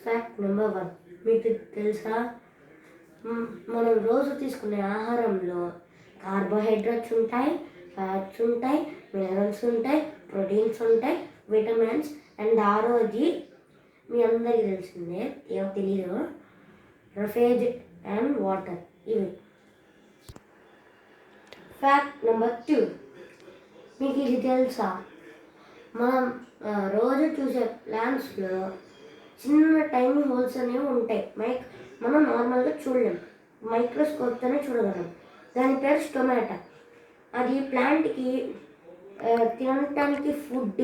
Fact number 1. మీకు తెలుసా, మనం రోజు తీసుకునే ఆహారంలో కార్బోహైడ్రేట్స్ ఉంటాయి, ఫ్యాట్స్ ఉంటాయి, మినరల్స్ ఉంటాయి, ప్రోటీన్స్ ఉంటాయి, విటమిన్స్ అండ్ ఆరోజీ మీ అందరికీ తెలిసిందే, ఏమో తెలీదు, రఫేజ్ అండ్ వాటర్. ఇవి ఫ్యాక్ట్ నెంబర్ 2. మీకు ఇది తెలుసా, మనం రోజు చూసే ప్లాంట్స్లో చిన్న టైనీ హోల్స్ అనేవి ఉంటాయి. మనం నార్మల్గా చూడలేం, మైక్రోస్కోప్తోనే చూడగలం. దాని పేరు స్టొమాటా. అది ప్లాంట్కి తినటానికి ఫుడ్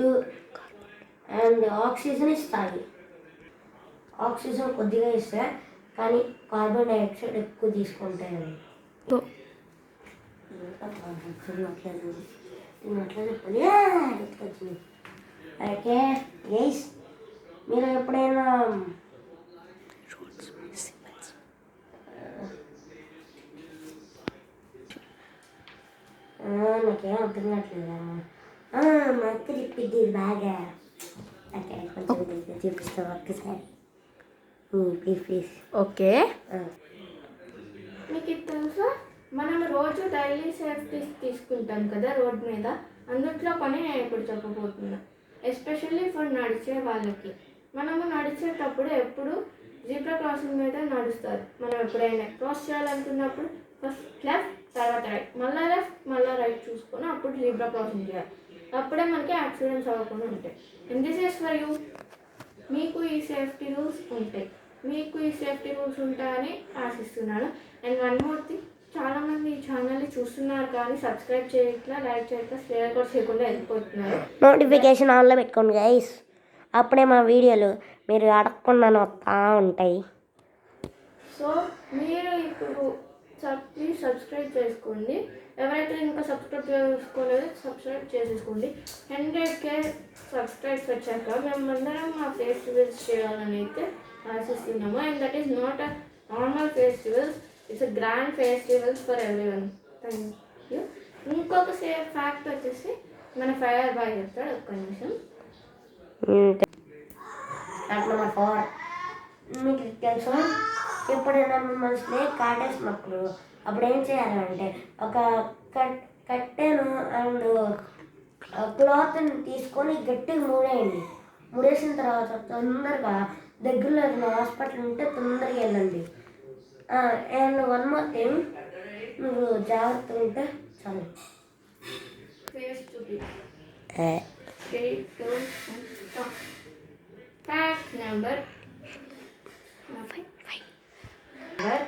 అండ్ ఆక్సిజన్ ఇస్తాయి. ఆక్సిజన్ కొద్దిగా ఇస్తాయి కానీ కార్బన్ డైఆక్సైడ్ ఎక్కువ తీసుకుంటాయి. అవి ఓకే గైస్, మీరు ఎప్పుడైనా నాకేం అర్థం కావట్లేదా? మా అక్క చెప్పింది బాగా. ఓకే, కొంచెం చూపిస్తాం ఒక్కసారి ప్లీజ్. ఓకే, మీకు ఇది తెలుసా, మనం రోజు డైలీ సేఫ్టీస్ తీసుకుంటాం కదా రోడ్ మీద, అందుట్లో పని నేను ఇప్పుడు చెప్పబోతున్నా. ఎస్పెషల్లీ ఫర్ నడిచే వాళ్ళకి. మనము నడిచేటప్పుడు ఎప్పుడు జీబ్రా క్రాసింగ్ మీద నడుస్తారు. మనం ఎప్పుడైనా క్రాస్ చేయాలనుకున్నప్పుడు ఫస్ట్ లెఫ్ట్, తర్వాత రైట్, మళ్ళీ లెఫ్ట్, మళ్ళీ రైట్ చూసుకొని అప్పుడు జీబ్రా క్రాసింగ్ చేయాలి. అప్పుడే మనకి యాక్సిడెంట్స్ అవ్వకుండా ఉంటాయి. And this is for you. మీకు ఈ సేఫ్టీ రూల్స్ ఉంటాయి, మీకు ఈ సేఫ్టీ రూల్స్ ఉంటాయని ఆశిస్తున్నాను. అండ్ వన్ మోర్ థింగ్, చాలామంది ఈ ఛానల్ని చూస్తున్నారు కానీ సబ్స్క్రైబ్ చేయట్లా, లైక్ చేయట్లా, షేర్ కూడా చేయకుండా వెళ్ళిపోతున్నారు. నోటిఫికేషన్ ఆన్లో పెట్టుకోండి గైస్, అప్పుడే మా వీడియోలు మీరు అడగకుండా వస్తూ ఉంటాయి. సో మీరు ఇప్పుడు ప్లీజ్ సబ్స్క్రైబ్ చేసుకోండి. ఎవరైతే ఇంకా సబ్స్క్రైబ్ చేసుకోలేదో సబ్స్క్రైబ్ చేసేసుకోండి. 100K సబ్స్క్రైబ్స్ వచ్చాక మేమందరం మా ఫెస్టివల్స్ చేయాలని అయితే ఆశిస్తున్నాము. And that is not a normal festivals, it's a grand festivals for everyone. Thank you. ఇంకొక ఫ్యాక్ట్ వచ్చేసి మన ఫైర్ బాయ్ చెప్తాడు, ఒక్క నిమిషం. Fact number 4. మీకు తెలుసా, ఎప్పుడైనా మిమ్మల్ని స్నేక్ కాటేసినప్పుడు అప్పుడు ఏం చేయాలంటే ఒక కట్టెను అండ్ క్లాత్ని తీసుకొని గట్టిగా మూడేయండి. మూడేసిన తర్వాత తొందరగా దగ్గరలో ఏదైనా హాస్పిటల్ ఉంటే తొందరగా వెళ్ళండి. అండ్ వన్ మోర్ థింగ్, నువ్వు జాగ్రత్తగా ఉంటే చాలు. Fact number 5.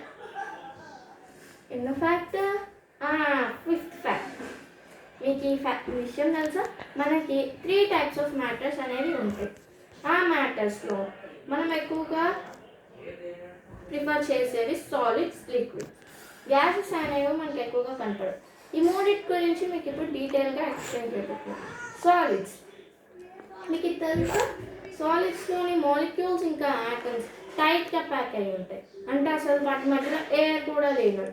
ఎన్నో ఫ్యాక్ట్? 5th fact. మీకు ఈ విషయం తెలుసా, మనకి 3 types ఆఫ్ మ్యాటర్స్ అనేవి ఉంటాయి. ఆ మ్యాటర్స్లో మనం ఎక్కువగా ప్రిఫర్ చేసేవి సాలిడ్స్, లిక్విడ్. గ్యాసెస్ అనేవి మనకి ఎక్కువగా కనపడవు. ఈ మూడింటి గురించి మీకు ఇప్పుడు డీటెయిల్గా ఎక్స్ప్లెయిన్ చేయబోతున్నాను. సాలిడ్స్ మీకు ఇది తెలుసా, సాలిడ్స్లోని మాలిక్యూల్స్ ఇంకా ఆటమ్స్ టైట్గా ప్యాక్ అయి ఉంటాయి, అంటే అసలు వాటి మధ్యలో ఎయిర్ కూడా లేదు.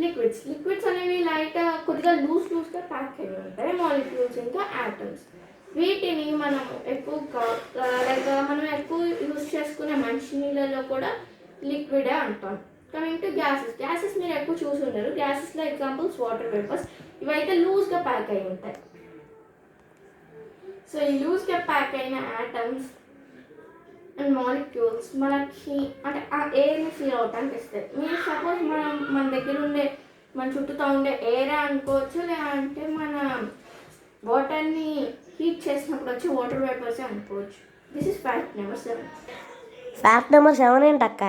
లిక్విడ్స్ అనేవి లైట్ కొద్దిగా లూజ్గా ప్యాక్ అయి ఉంటాయి, మాలిక్యూల్స్ ఇంకా ఆటమ్స్. వీటిని మనం ఎక్కువ మనం ఎక్కువ యూజ్ చేసుకునే మంచినీళ్ళలో కూడా లిక్విడే అంటాం. కమింగ్ టు గ్యాసెస్ మీరు ఎక్కువ చూసి ఉండరు. గ్యాసెస్లో ఎగ్జాంపుల్స్ వాటర్ వేపర్స్. ఇవైతే లూజ్గా ప్యాక్ అయి ఉంటాయి. సో ఈ లూజ్గా ప్యాక్ అయిన ఆటమ్స్ అండ్ మాలిక్యూల్స్ మనకి అంటే ఆ ఎయిర్ని ఫీల్ అవటానికి ఇస్తాయి. మీరు సపోజ్ మన దగ్గర ఉండే మన చుట్టూతో ఉండే ఎయిర్ అనుకోవచ్చు, లేదంటే మన వాటర్ని హీట్ చేసినప్పుడు వచ్చి వాటర్ వేపర్స్ అనుకోవచ్చు. This is fact number 7. Fact number 7 ఏంటి అక్క?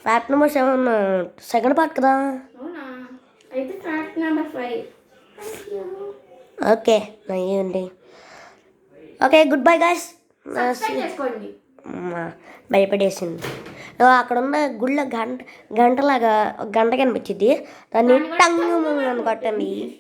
ఫ్యాక్ట్ నెంబర్ 7 సెకండ్ పార్ట్ కదా? అవునా? అయితే ఫ్యాక్ట్ నెంబర్ 5. ఓకే, అయ్యండి. Okay, good bye guys. చేసుకోండి. భయపడేసింది. అక్కడ ఉన్న గుళ్ళ గంటలాగా గంట కనిపించింది, దాన్ని టంగు కొట్టండి.